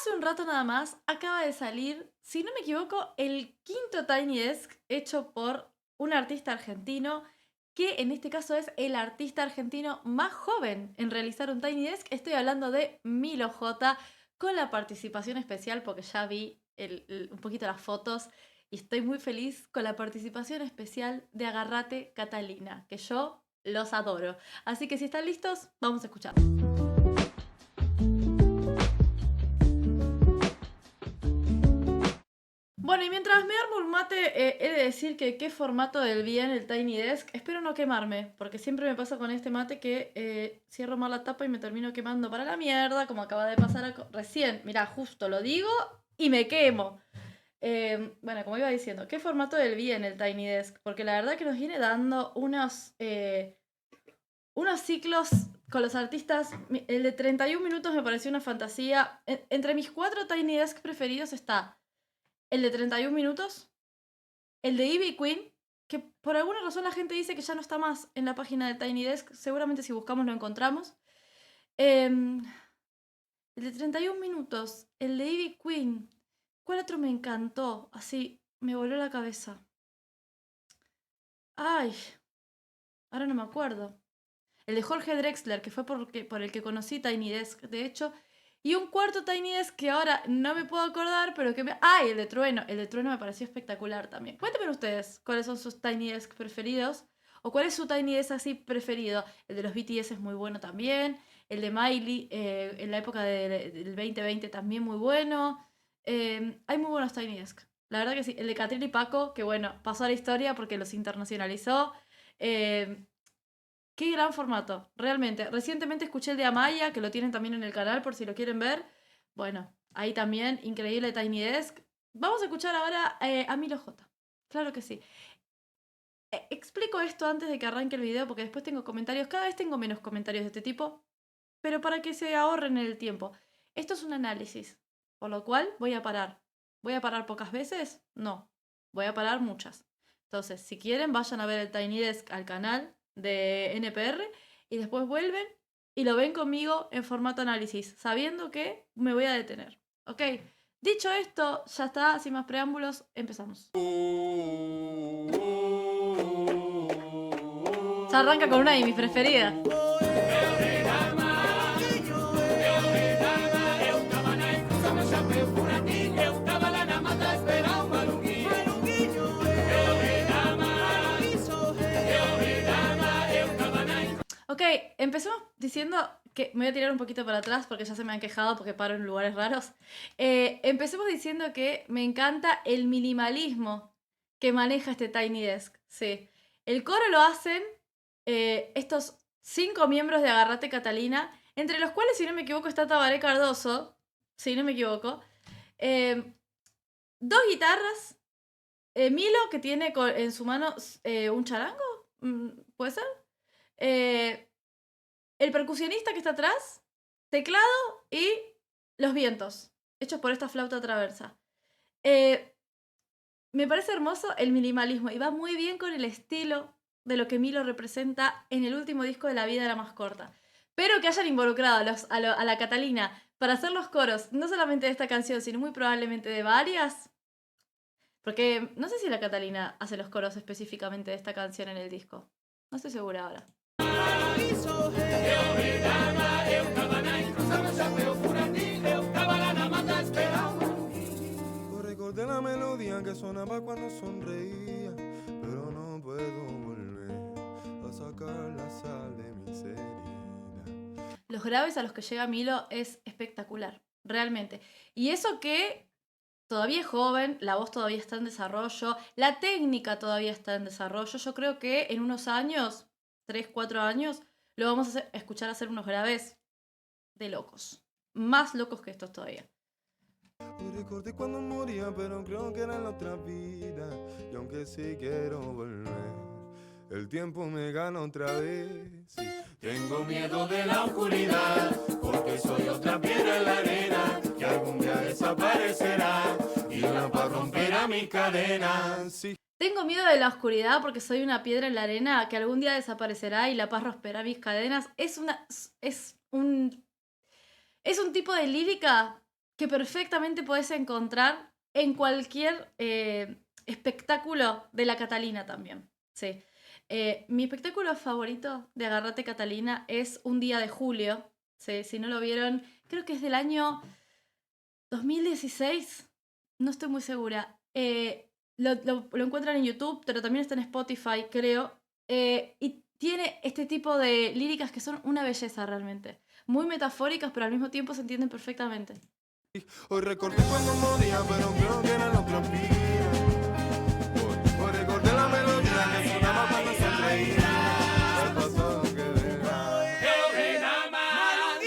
Hace un rato nada más acaba de salir, si no me equivoco, el quinto Tiny Desk hecho por un artista argentino, que en este caso es el artista argentino más joven en realizar un Tiny Desk. Estoy hablando de Milo J, con la participación especial, porque ya vi un poquito las fotos y estoy muy feliz con la participación especial de Agarrate Catalina, que yo los adoro. Así que si están listos, vamos a escuchar. Bueno, y mientras me armo un mate, he de decir que qué formato del bien el Tiny Desk. Espero no quemarme, porque siempre me pasa con este mate que cierro mal la tapa y me termino quemando para la mierda, como acaba de pasar recién. Mirá, justo lo digo y me quemo. Bueno, como iba diciendo, ¿qué formato del bien el Tiny Desk? Porque la verdad que nos viene dando unos ciclos con los artistas. El de 31 minutos me pareció una fantasía. Entre mis 4 Tiny Desk preferidos está el de 31 minutos, el de Ivy Queen, que por alguna razón la gente dice que ya no está más en la página de Tiny Desk. Seguramente si buscamos lo encontramos. El de 31 minutos, el de Ivy Queen. ¿Cuál otro me encantó? Así, me voló la cabeza. Ay, ahora no me acuerdo. El de Jorge Drexler, que fue por el que conocí Tiny Desk, de hecho. Y un cuarto Tiny Desk que ahora no me puedo acordar, pero que me... ¡Ay! El de Trueno. El de Trueno me pareció espectacular también. Cuéntenme ustedes cuáles son sus Tiny Desk preferidos. O cuál es su Tiny Desk así preferido. El de los BTS es muy bueno también. El de Miley en la época del 2020 también muy bueno. Hay muy buenos Tiny Desk. La verdad que sí. El de Catril y Paco, que bueno, pasó a la historia porque los internacionalizó. Eh, Qué gran formato, realmente. Recientemente escuché el de Amaya, que lo tienen también en el canal por si lo quieren ver. Bueno, ahí también, increíble Tiny Desk. Vamos a escuchar ahora a Milo J. Claro que sí. Explico esto antes de que arranque el video porque después tengo comentarios. Cada vez tengo menos comentarios de este tipo, pero para que se ahorren el tiempo. Esto es un análisis, por lo cual voy a parar. ¿Voy a parar pocas veces? No. Voy a parar muchas. Entonces, si quieren, vayan a ver el Tiny Desk al canal de NPR y después vuelven y lo ven conmigo en formato análisis, sabiendo que me voy a detener. ¿Ok? Dicho esto, ya está, sin más preámbulos, empezamos. Se arranca con una de mis preferidas. Ok, empecemos diciendo que me voy a tirar un poquito para atrás porque ya se me han quejado porque paro en lugares raros. Empecemos diciendo que me encanta el minimalismo que maneja este Tiny Desk. Sí. El coro lo hacen estos 5 miembros de Agarrate Catalina, entre los cuales, si no me equivoco, está Tabaré Cardoso. Si no me equivoco. 2 guitarras. Milo, que tiene en su mano un charango. ¿Puede ser? El percusionista que está atrás, teclado y los vientos, hechos por esta flauta traversa. Me parece hermoso el minimalismo y va muy bien con el estilo de lo que Milo representa en el último disco de La vida era más corta. Pero que hayan involucrado a la Catalina para hacer los coros, no solamente de esta canción, sino muy probablemente de varias. Porque no sé si la Catalina hace los coros específicamente de esta canción en el disco. No estoy segura ahora. Recordé la melodía que sonaba cuando sonreía, pero no puedo volver a sacar la sal de mis heridas. Los graves a los que llega Milo es espectacular, realmente. Y eso que todavía es joven, la voz todavía está en desarrollo, la técnica todavía está en desarrollo. Yo creo que en unos años, 3, 4 años, lo vamos a escuchar hacer unos graves de locos. Más locos que estos todavía. Y recordé cuando moría, pero creo que era en la otra vida. Y aunque sí quiero volver, el tiempo me gana otra vez. Sí. Tengo miedo de la oscuridad, porque soy otra piedra en la arena que algún día desaparecerá y la paz romperá mis cadenas. Sí. Tengo miedo de la oscuridad porque soy una piedra en la arena que algún día desaparecerá y la paz romperá mis cadenas. Es un tipo de lírica que perfectamente podés encontrar en cualquier espectáculo de la Catalina también. Sí. Mi espectáculo favorito de Agarrate Catalina es Un Día de Julio. Sí, si no lo vieron, creo que es del año 2016. No estoy muy segura. Lo encuentran en YouTube, pero también está en Spotify, creo. Y tiene este tipo de líricas que son una belleza realmente. Muy metafóricas, pero al mismo tiempo se entienden perfectamente. Hoy recordé cuando moría, pero creo que eran otras vidas. Hoy recordé la melodía que sonaba cuando sonreía. El pasado que deja.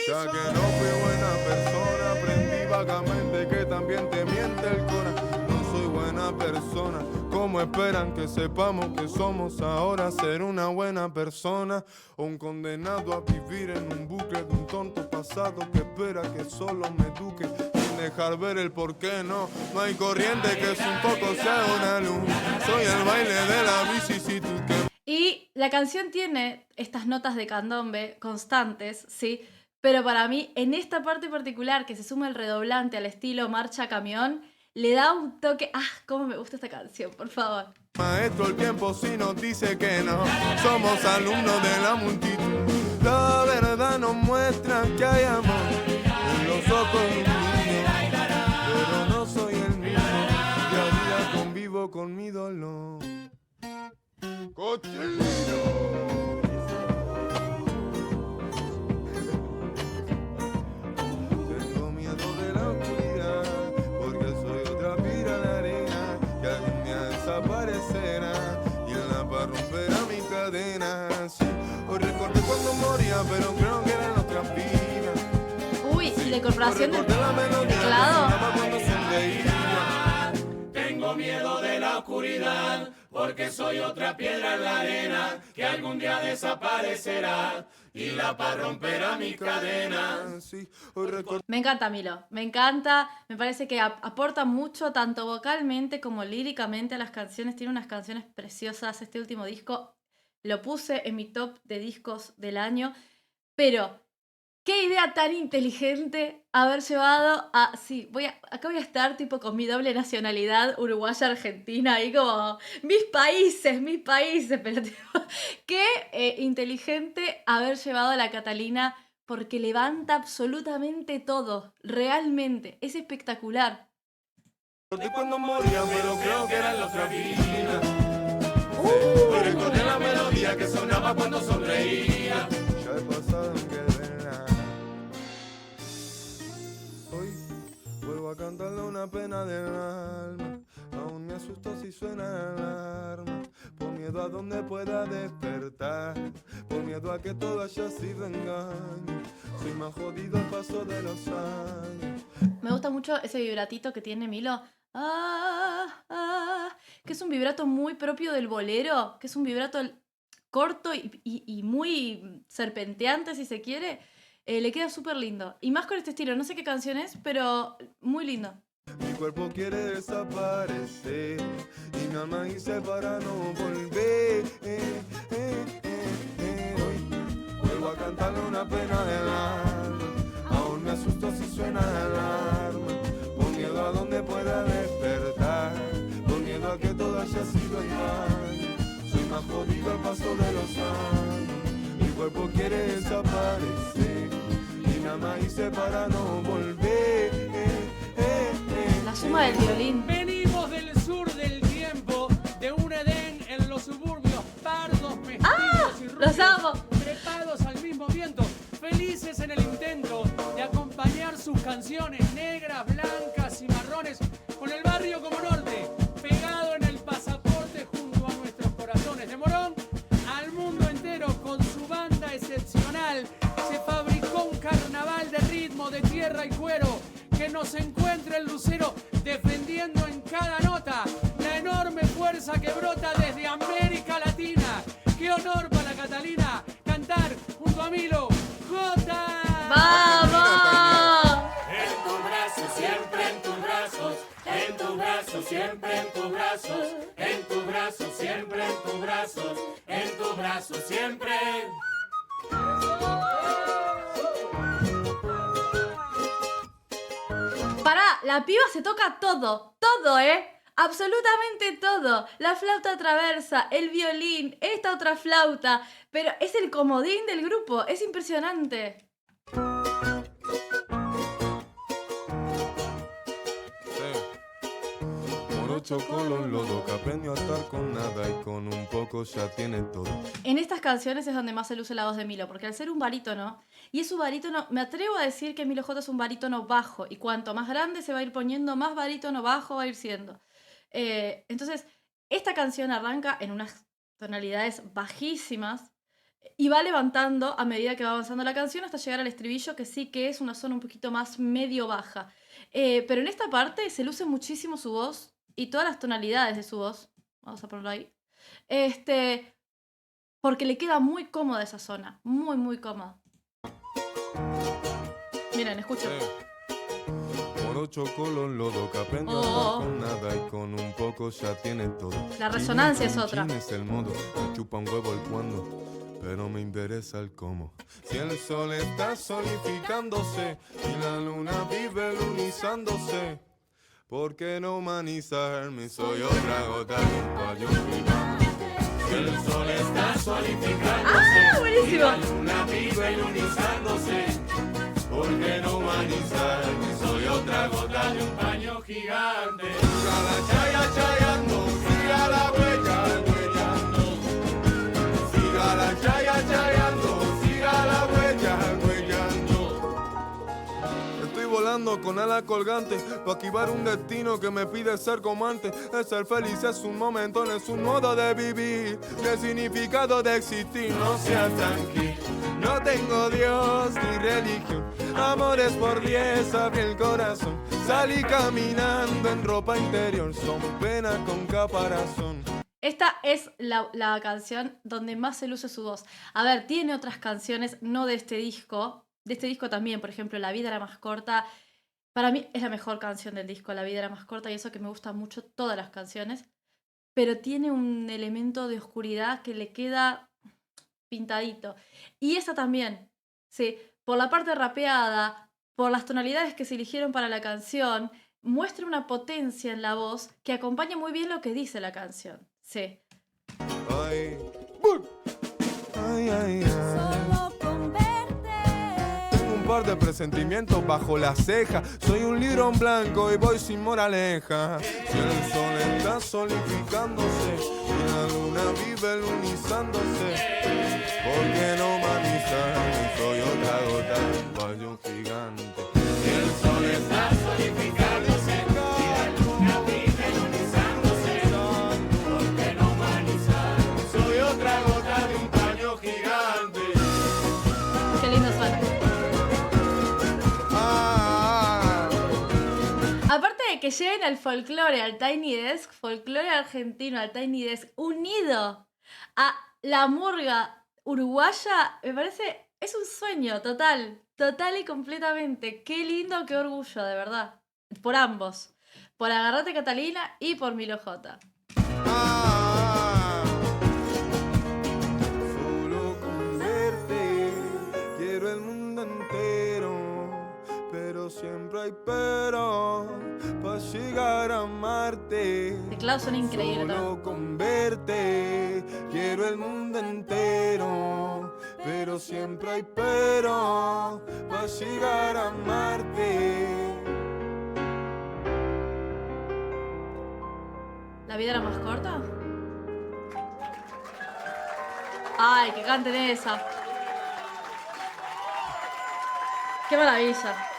Ya que no fui buena persona, aprendí vagamente que también te miente el corazón. No soy buena persona. ¿Cómo esperan que sepamos que somos ahora ser una buena persona? O un condenado a vivir en un bucle de un tonto pasado que espera que solo me eduque sin dejar ver el por qué no hay corriente que sin poco sea una luz. Soy el baile de la vicisitud que... Y la canción tiene estas notas de candombe constantes, ¿sí? Pero para mí, en esta parte particular, que se suma el redoblante al estilo marcha camión, le da un toque... ¡Ah! ¡Cómo me gusta esta canción! Por favor. Maestro, el tiempo si nos dice que no, somos alumnos de la multitud. La verdad nos muestra que hay amor en los ojos de un niño, pero no soy el mismo. Día a día convivo con mi dolor. Cochino. Cuando moría, pero creo que eran otras vidas. Uy, y la incorporación del teclado. Tengo miedo de la oscuridad, porque soy otra piedra en la arena que algún día desaparecerá y la paz romperá mis cadenas. Me encanta Milo, me encanta, me parece que aporta mucho tanto vocalmente como líricamente a las canciones, tiene unas canciones preciosas, este último disco lo puse en mi top de discos del año, pero qué idea tan inteligente haber llevado a... Sí, acá voy a estar tipo con mi doble nacionalidad uruguaya-argentina, ahí como mis países, pero tipo, qué inteligente haber llevado a la Catalina porque levanta absolutamente todo, realmente, es espectacular. Cuando moría, pero creo que eran los vidas. Recordé la melodía que sonaba cuando sonreía. Ya he pasado que verá. Hoy vuelvo a cantarle una pena del alma. Aún me asusto si suena la alarma. Por miedo a donde pueda despertar. Por miedo a que todo haya sido engaño. Soy más jodido al paso de los años. Me gusta mucho ese vibratito que tiene Milo. Que es un vibrato muy propio del bolero, que es un vibrato corto y muy serpenteante, si se quiere. Le queda súper lindo. Y más con este estilo, no sé qué canción es, pero muy lindo. Mi cuerpo quiere desaparecer y nada más hice para no volver. Hoy vuelvo a cantarle una pena del alma. Aún me asusto si suena la alarma. Por miedo a donde pueda despertar. Por miedo a que todo haya sido en vano. Soy más jodido al paso de los años. Mi cuerpo quiere desaparecer y nada más hice para no volver. La suma del violín. Venimos del sur del tiempo, de un Edén en los suburbios, pardos, mestizos y rubios, ¡Los amo! trepados al mismo viento, felices en el intento de acompañar sus canciones negras, blancas y marrones, con el barrio como norte, pegado en el pasaporte junto a nuestros corazones. De Morón al mundo entero con su banda excepcional, se fabricó un carnaval de ritmo, de tierra y cuero, que nos encuentre el lucero defendiendo en cada nota la enorme fuerza que brota desde América Latina. ¡Qué honor para la Catalina cantar junto a Milo! ¡Jota! ¡Vamos! En tus brazos, siempre en tus brazos, en tus brazos, siempre en tus brazos, en tus brazos, siempre en tus brazos, en tus brazos, siempre. Pará, la piba se toca todo, todo, absolutamente todo. La flauta traversa, el violín, esta otra flauta, pero es el comodín del grupo, es impresionante. Morocho color lodo que aprendió a estar con nada y con un poco ya tiene todo. En estas canciones es donde más se luce la voz de Milo, porque al ser un barítono, y es un barítono, me atrevo a decir que Milo J es un barítono bajo, y cuanto más grande se va a ir poniendo, más barítono bajo va a ir siendo. Entonces, esta canción arranca en unas tonalidades bajísimas y va levantando a medida que va avanzando la canción hasta llegar al estribillo, que sí que es una zona un poquito más medio baja. Pero en esta parte se luce muchísimo su voz y todas las tonalidades de su voz. Vamos a ponerlo ahí. Porque le queda muy cómoda esa zona. Muy, muy cómoda. Miren, escuchen. Morocho color lodo que aprendió a estar con nada y con un poco ya tiene todo. La resonancia es otra. Es el modo, me chupa un huevo el cuándo, pero me interesa el cómo. Si el sol está solificándose y la luna vive lunizándose, ¿por qué no humanizarme? Soy otra gota de un payo gigante. Si el sol está solificándose buenísimo. y la luna vive lunizándose, ¿por qué no humanizarme? Soy otra gota de un paño gigante. Siga la chaya chayando, siga la huella huellando. Siga la chaya chayando, siga la huella huellando. Estoy volando con alas colgantes para esquivar un destino que me pide ser como antes. El ser feliz es un momento, no es un modo de vivir. El significado de existir no sea tranquilo. No tengo Dios ni religión, amores por 10, abrí el corazón. Salí caminando en ropa interior, son penas con caparazón. Esta es la canción donde más se luce su voz. A ver, tiene otras canciones, no de este disco. De este disco también, por ejemplo, La vida era más corta. Para mí es la mejor canción del disco, La vida era más corta, y eso que me gustan mucho todas las canciones. Pero tiene un elemento de oscuridad que le queda pintadito. Y esta también, sí, por la parte rapeada, por las tonalidades que se eligieron para la canción, muestra una potencia en la voz que acompaña muy bien lo que dice la canción. Sí. Ay, ay, ay, ay. Solo con verte. Tengo un par de presentimientos bajo la ceja. Soy un libro en blanco y voy sin moraleja. Si el sol está solificándose y la luna vive lunizándose, ¿por qué no humanizarme? Soy otra gota de un payo gigante. Si el sol está solificándose y la luna vive lunizándose, ¿por qué no humanizarme? Soy otra gota de un paño gigante. Qué lindo suena. Aparte de que lleguen al folclore, al Tiny Desk, folclore argentino, al Tiny Desk, unido a la murga uruguaya, me parece, es un sueño total, total y completamente. Qué lindo, qué orgullo, de verdad. Por ambos. Por Agarrate Catalina y por Milo J. Solo con verte quiero el mundo entero, pero siempre hay pero para llegar a amarte. Teclados son increíbles. Solo con verte quiero el mundo entero, pero siempre hay pero para llegar a amarte. ¿La vida era más corta? Ay, que canten esa. Qué maravilla.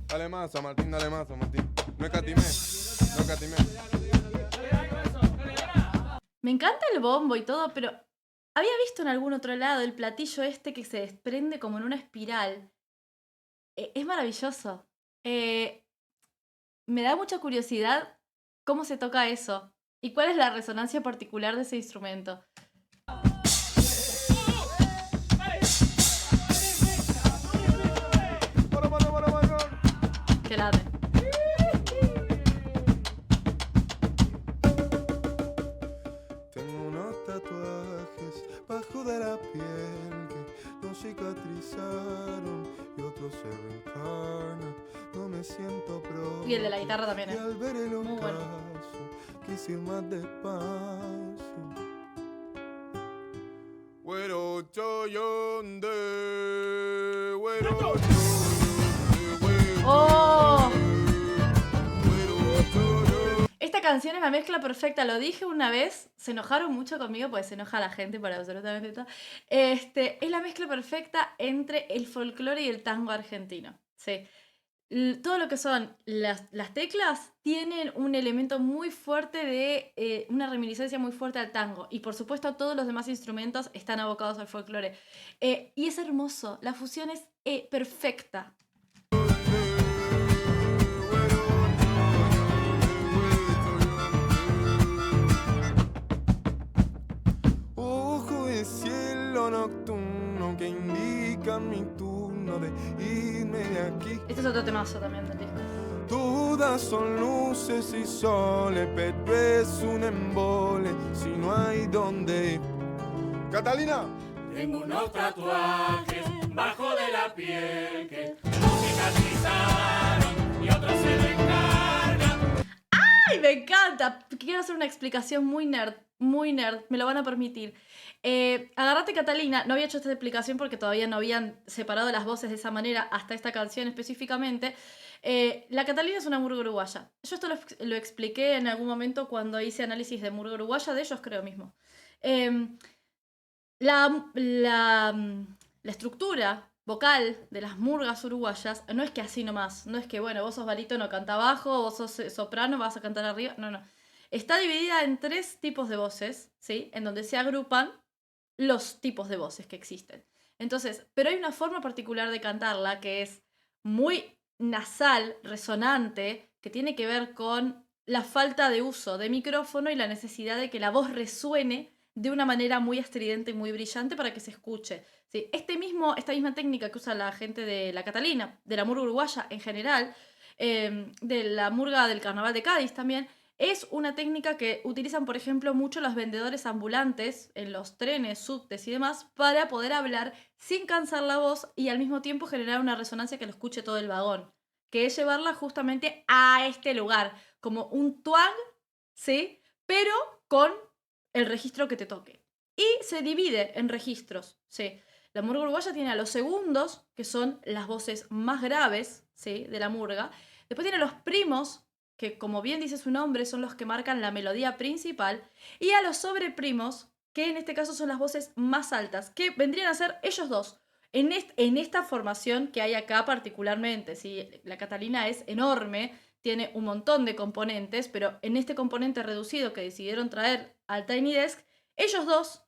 Dale masa, Martín, dale masa, Martín. No escatimé, no escatimé. Me encanta el bombo y todo, pero había visto en algún otro lado el platillo este que se desprende como en una espiral. Es maravilloso. Me da mucha curiosidad cómo se toca eso y cuál es la resonancia particular de ese instrumento. Qué grande. Tengo unos tatuajes bajo de la piel que no cicatrizaron y otros se reencarnan. No me siento propio. Y el de la guitarra también, Y al ver el muy bueno. ocaso, quise ir más despacio. Güero choyonde, güero choyonde, ¡Oh! güero choyonde. Esta canción es la mezcla perfecta, lo dije una vez, se enojaron mucho conmigo porque se enoja la gente por absolutamente todo. Es la mezcla perfecta entre el folclore y el tango argentino. Sí. Todo lo que son las teclas tienen un elemento muy fuerte de una reminiscencia muy fuerte al tango. Y por supuesto todos los demás instrumentos están abocados al folclore. Y es hermoso, la fusión es perfecta. Ojo de cielo nocturno que indica mi turno de irme de aquí. Este es otro temazo también del disco. Todas son luces y soles, pero es un embole si no hay donde ir. ¡Catalina! Tengo unos tatuajes bajo de la piel que no cicatrizaron y otros se recargan. ¡Ay, me encanta! Quiero hacer una explicación muy nerd, me lo van a permitir. Agarrate Catalina, no había hecho esta explicación porque todavía no habían separado las voces de esa manera hasta esta canción específicamente. La Catalina es una murga uruguaya. Yo esto lo expliqué en algún momento cuando hice análisis de murga uruguaya, de ellos creo mismo. La estructura vocal de las murgas uruguayas no es que así nomás, no es que, bueno, vos sos barítono, canta bajo, vos sos soprano, vas a cantar arriba, no. Está dividida en 3 tipos de voces, ¿sí? En donde se agrupan los tipos de voces que existen. Entonces, pero hay una forma particular de cantarla que es muy nasal, resonante, que tiene que ver con la falta de uso de micrófono y la necesidad de que la voz resuene de una manera muy estridente y muy brillante para que se escuche. ¿Sí? Esta misma técnica que usa la gente de la Catalina, de la murga uruguaya en general, de la murga del Carnaval de Cádiz también, es una técnica que utilizan, por ejemplo, mucho los vendedores ambulantes en los trenes, subtes y demás para poder hablar sin cansar la voz y al mismo tiempo generar una resonancia que lo escuche todo el vagón, que es llevarla justamente a este lugar, como un twang, ¿sí? Pero con el registro que te toque. Y se divide en registros, ¿sí? La murga uruguaya tiene a los segundos, que son las voces más graves, ¿sí? De la murga. Después tiene a los primos, que como bien dice su nombre, son los que marcan la melodía principal. Y a los sobreprimos, que en este caso son las voces más altas, que vendrían a ser ellos dos. En esta formación que hay acá particularmente, ¿sí? La Catalina es enorme, tiene un montón de componentes, pero en este componente reducido que decidieron traer al Tiny Desk, ellos dos,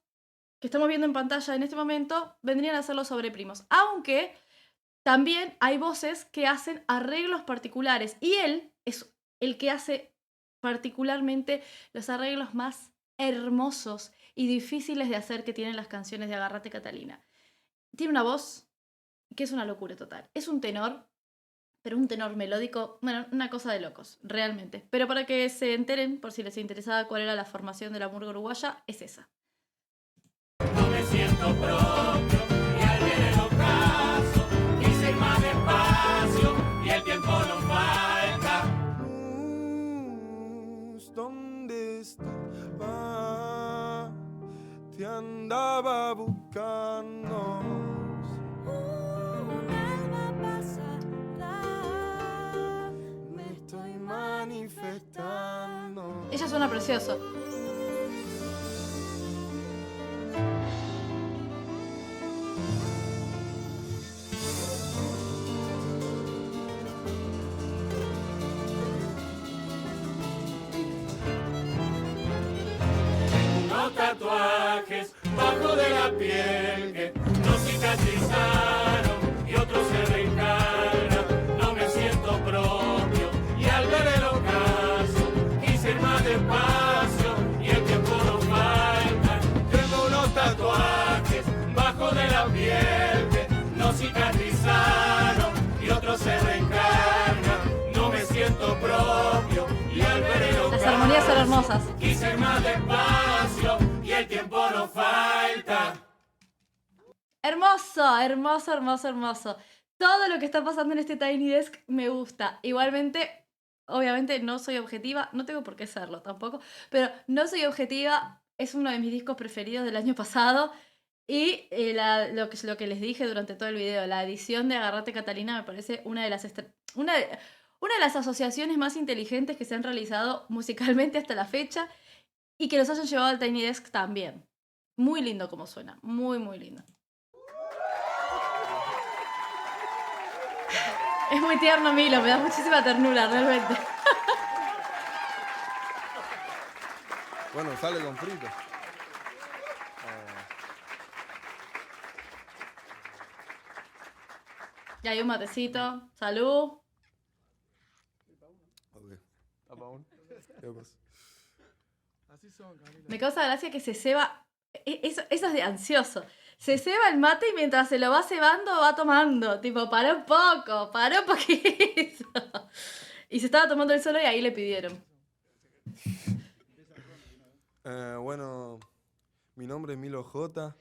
que estamos viendo en pantalla en este momento, vendrían a ser los sobreprimos. Aunque también hay voces que hacen arreglos particulares, y él es el que hace particularmente los arreglos más hermosos y difíciles de hacer que tienen las canciones de Agarrate Catalina. Tiene una voz que es una locura total. Es un tenor, pero un tenor melódico, bueno, una cosa de locos, realmente. Pero para que se enteren, por si les interesaba cuál era la formación de la murga uruguaya, es esa. No me siento propio y al ver el ocaso quise ir más despacio y el tiempo no falta. Luz, ¿dónde estaba? Te andaba buscando. Un alma pasada. Me estoy manifestando. Ella suena precioso. Unos tatuajes bajo de la piel que no cicatrizaron y otros se reencarnan. No me siento propio y al ver el ocaso quise ir más despacio y el tiempo no falta. Tengo unos tatuajes bajo de la piel que no cicatrizaron y otros se reencarnan. No me siento propio y al ver el ocaso Las armonías son hermosas. quise ir más despacio y el tiempo no falta. Hermoso, hermoso, hermoso, hermoso. Todo lo que está pasando en este Tiny Desk me gusta. Igualmente, obviamente no soy objetiva, no tengo por qué serlo tampoco, pero no soy objetiva, es uno de mis discos preferidos del año pasado. Y lo que les dije durante todo el video, la edición de Agarrate Catalina me parece una de las asociaciones más inteligentes que se han realizado musicalmente hasta la fecha y que los hayan llevado al Tiny Desk también. Muy lindo como suena, muy, muy lindo. Es muy tierno Milo, me da muchísima ternura, realmente. Bueno, sale con frito. Y hay un matecito, salud. Ok. ¿Qué pasa? Me causa gracia que se ceba, eso es de ansioso. Se ceba el mate y mientras se lo va cebando va tomando. Tipo, paró un poquito. Y se estaba tomando el solo y ahí le pidieron. Bueno, mi nombre es Milo J.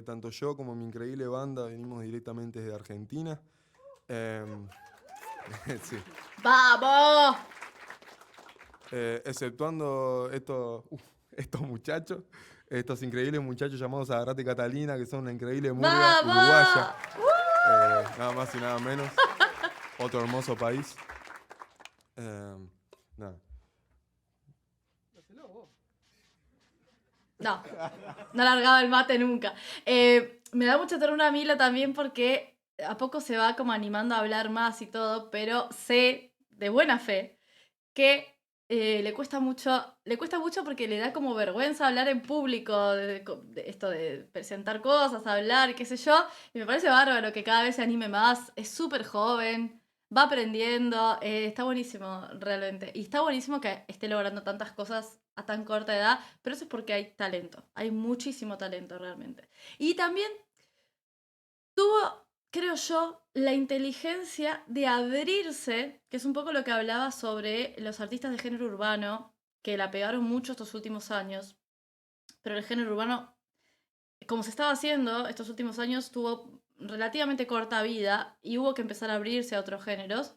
Tanto yo como mi increíble banda venimos directamente desde Argentina. Sí. ¡Vamos! Exceptuando estos muchachos, estos increíbles muchachos llamados Agarrate Catalina, que son una increíble murga ¡Vamos! uruguaya. Nada más y nada menos. Otro hermoso país. Nada. No largaba el mate nunca. Me da mucha ternura a Milo también porque a poco se va como animando a hablar más y todo, pero sé de buena fe que le cuesta mucho porque le da como vergüenza hablar en público, de esto de presentar cosas, hablar, qué sé yo, y me parece bárbaro que cada vez se anime más, es súper joven, va aprendiendo, está buenísimo realmente, y está buenísimo que esté logrando tantas cosas a tan corta edad, pero eso es porque hay talento, hay muchísimo talento realmente. Y también tuvo, creo yo, la inteligencia de abrirse, que es un poco lo que hablaba sobre los artistas de género urbano, que la pegaron mucho estos últimos años, pero el género urbano, como se estaba haciendo estos últimos años, tuvo relativamente corta vida y hubo que empezar a abrirse a otros géneros.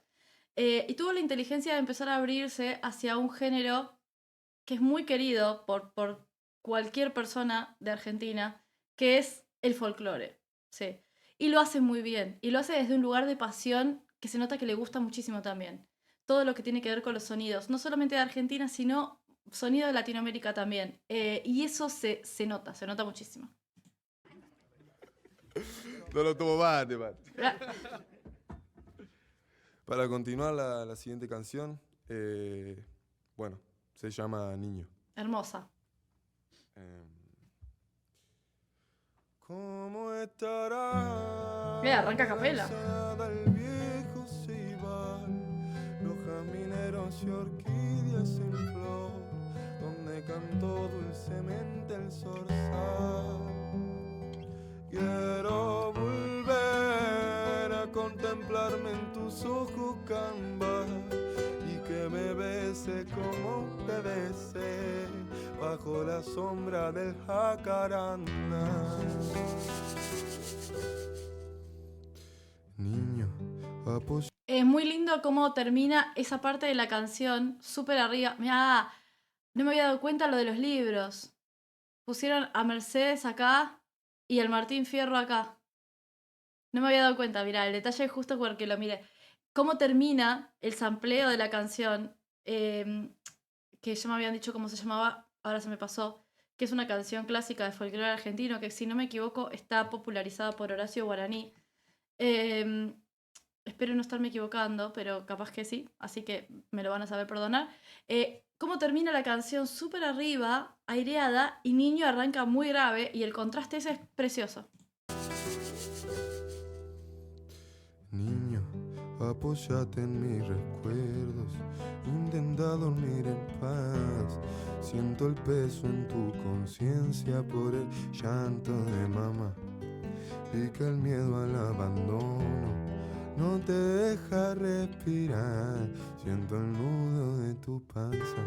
Y tuvo la inteligencia de empezar a abrirse hacia un género que es muy querido por cualquier persona de Argentina, que es el folclore. Sí. Y lo hace muy bien. Y lo hace desde un lugar de pasión que se nota que le gusta muchísimo también. Todo lo que tiene que ver con los sonidos, no solamente de Argentina, sino sonido de Latinoamérica también. Y eso se nota muchísimo. No lo tomo mate. Para continuar la siguiente canción, bueno, se llama Niño. Hermosa. ¿Cómo estará? Mira, arranca a capela. El viejo ceibar, los jamineros y orquídeas en flor, donde cantó dulcemente el zorzal. Quiero volver a contemplarme en tus ojos, camba, y que me bese como te besé bajo la sombra del jacaranda. Niño, apoya. Es muy lindo cómo termina esa parte de la canción, súper arriba. Mirá, no me había dado cuenta lo de los libros. Pusieron a Mercedes acá y al Martín Fierro acá. No me había dado cuenta, mirá, el detalle es justo porque lo miré. Cómo termina el sampleo de la canción, que ya me habían dicho cómo se llamaba, ahora se me pasó, que es una canción clásica de folclore argentino, que si no me equivoco está popularizada por Horacio Guaraní. Espero no estarme equivocando, pero capaz que sí, así que me lo van a saber perdonar. Cómo termina la canción súper arriba, aireada, y Niño arranca muy grave, y el contraste ese es precioso. Niño, apóyate en mis recuerdos, intenta dormir en paz. Siento el peso en tu conciencia por el llanto de mamá, y que el miedo al abandono no te deja respirar. Siento el nudo de tu panza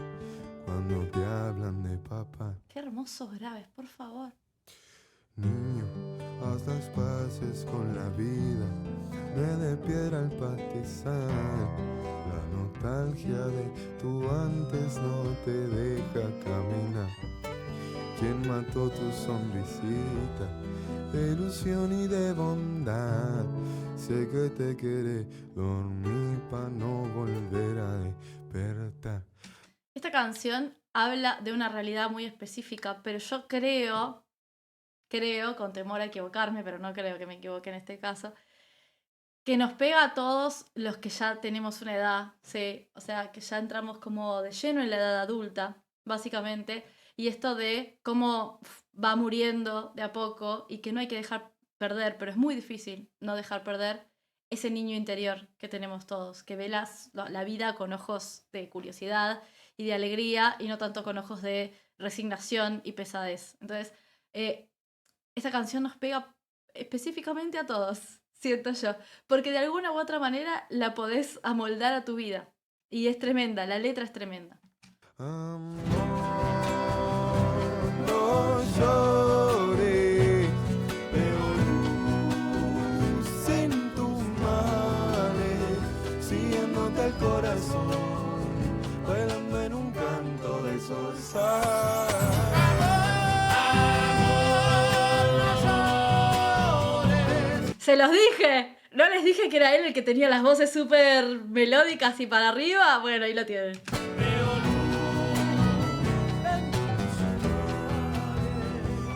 cuando te hablan de papá. Qué hermosos graves, por favor. Niño, haz las paces con la vida, me de piedra al pastizal. La nostalgia de tu antes no te deja caminar. ¿Quién mató tu sonrisita de ilusión y de bondad? Sé que te querés dormir para no volver a despertar. Esta canción habla de una realidad muy específica, pero yo creo, con temor a equivocarme, pero no creo que me equivoque en este caso, que nos pega a todos los que ya tenemos una edad, ¿sí? O sea, que ya entramos como de lleno en la edad adulta, básicamente, y esto de cómo va muriendo de a poco y que no hay que dejar perder, pero es muy difícil no dejar perder ese niño interior que tenemos todos, que ve la vida con ojos de curiosidad y de alegría y no tanto con ojos de resignación y pesadez. Entonces, esta canción nos pega específicamente a todos, siento yo, porque de alguna u otra manera la podés amoldar a tu vida y es tremenda, la letra es tremenda. Amor, no llores, veo luz en tus males, siguiéndote el corazón, bailando en un canto de zorzal. ¡Se los dije! ¿No les dije que era él el que tenía las voces súper melódicas y para arriba? Bueno, ahí lo tienen.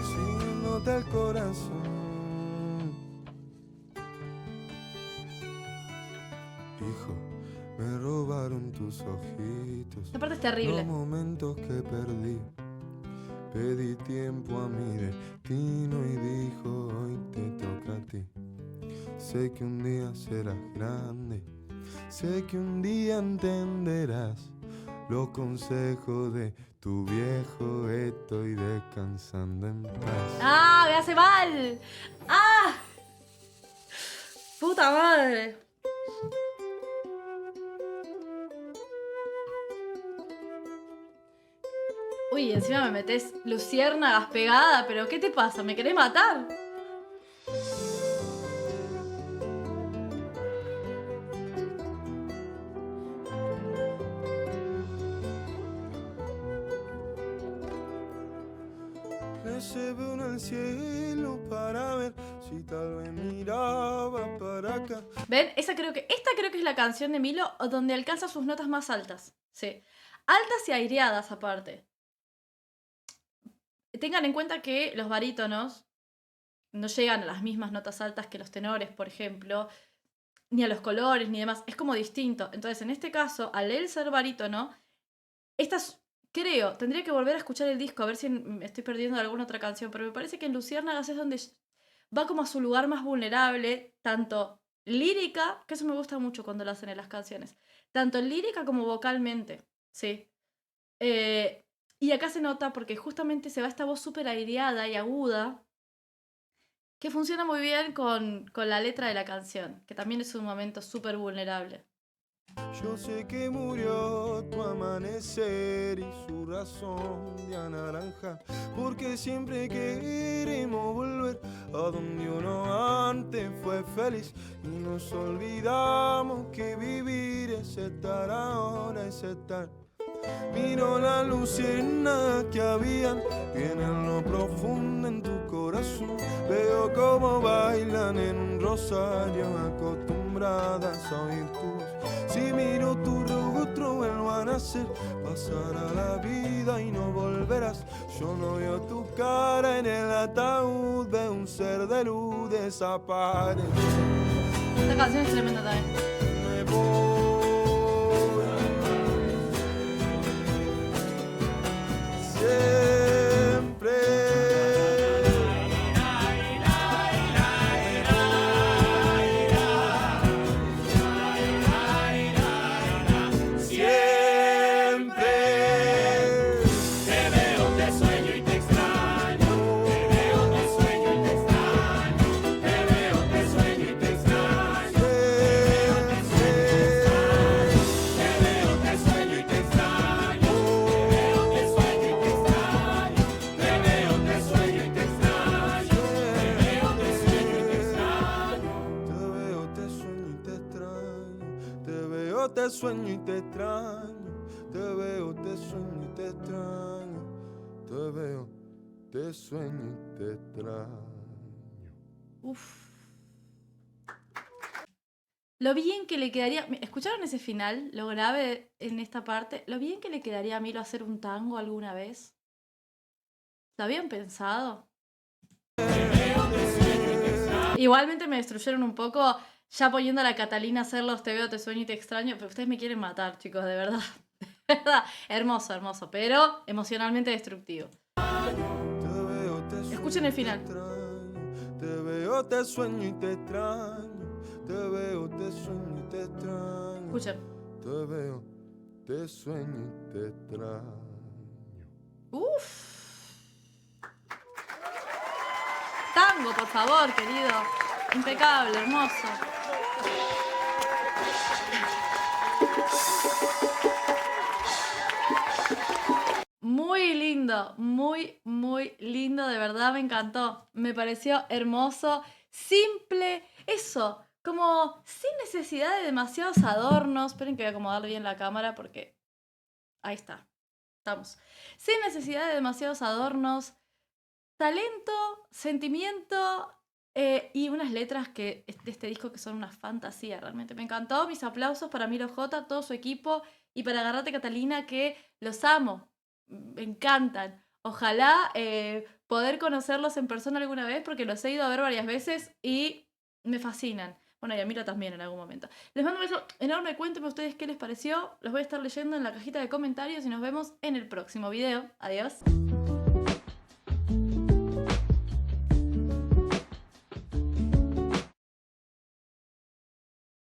Siguiéndote el corazón. Hijo, me robaron tus ojitos. Esta parte es terrible. Los momentos que perdí. Pedí tiempo a mi destino y dijo, hoy te toca a ti. Sé que un día serás grande, sé que un día entenderás los consejos de tu viejo. Estoy descansando en paz. ¡Ah! ¡Me hace mal! ¡Ah! ¡Puta madre! Uy, encima me metés luciérnagas pegada, pero ¿qué te pasa? ¿Me querés matar? Me llevé uno al cielo para ver si tal vez miraba para acá. ¿Ven? Esta creo que es la canción de Milo donde alcanza sus notas más altas. Sí. Altas y aireadas aparte. Tengan en cuenta que los barítonos no llegan a las mismas notas altas que los tenores, por ejemplo, ni a los colores, ni demás. Es como distinto. Entonces, en este caso, al él ser barítono, tendría que volver a escuchar el disco, a ver si me estoy perdiendo alguna otra canción, pero me parece que en Luciérnagas es donde va como a su lugar más vulnerable, tanto lírica, que eso me gusta mucho cuando lo hacen en las canciones, tanto lírica como vocalmente, ¿sí? Y acá se nota porque justamente se va esta voz súper aireada y aguda, que funciona muy bien con la letra de la canción, que también es un momento súper vulnerable. Yo sé que murió tu amanecer y su razón de naranja, porque siempre queremos volver a donde uno antes fue feliz y nos olvidamos que vivir es estar ahora, es estar. Miro la lucierna que habían bien en lo profundo en tu corazón. Veo cómo bailan en un rosario acostumbradas a oír tu voz. Si miro tu rostro vuelvo a nacer, pasará la vida y no volverás. Yo no veo tu cara en el ataúd de un ser de luz desaparece. Esta canción es tremenda también. Me voy. Siempre. Siempre. Te veo, te sueño y te extraño. Te veo, te sueño y te extraño. Te veo, te sueño y te extraño. Te veo, te sueño y te extraño. Te veo, te sueño y te extraño. veo, te sueño y te extraño. Te veo, te sueño y te extraño. Te veo, te sueño y te extraño. Uf. Lo bien que le quedaría... ¿Escucharon ese final? Lo grave en esta parte. Lo bien que le quedaría a Milo hacer un tango alguna vez. ¿Lo habían pensado? Igualmente me destruyeron un poco ya poniendo a la Catalina a hacer los te veo, te sueño y te extraño. Pero ustedes me quieren matar, chicos, de verdad. De verdad. Hermoso, hermoso. Pero emocionalmente destructivo. Escuchen el final. Te veo, te sueño y te extraño. Te veo, te sueño y te extraño. Escuchen. Te veo, te sueño y te extraño. Uf. Tango, por favor, querido. Impecable, hermoso. Muy lindo, muy, muy lindo, de verdad me encantó. Me pareció hermoso, simple, eso, como sin necesidad de demasiados adornos. Esperen que voy a acomodar bien la cámara porque... Ahí está, estamos. Sin necesidad de demasiados adornos, talento, sentimiento y unas letras de este disco que son una fantasía, realmente. Me encantó, mis aplausos para Milo J, todo su equipo y para Agarrate Catalina, que los amo. Me encantan. Ojalá poder conocerlos en persona alguna vez porque los he ido a ver varias veces y me fascinan. Bueno, y a Milo también en algún momento. Les mando un beso enorme. Cuéntenme ustedes qué les pareció. Los voy a estar leyendo en la cajita de comentarios y nos vemos en el próximo video. Adiós.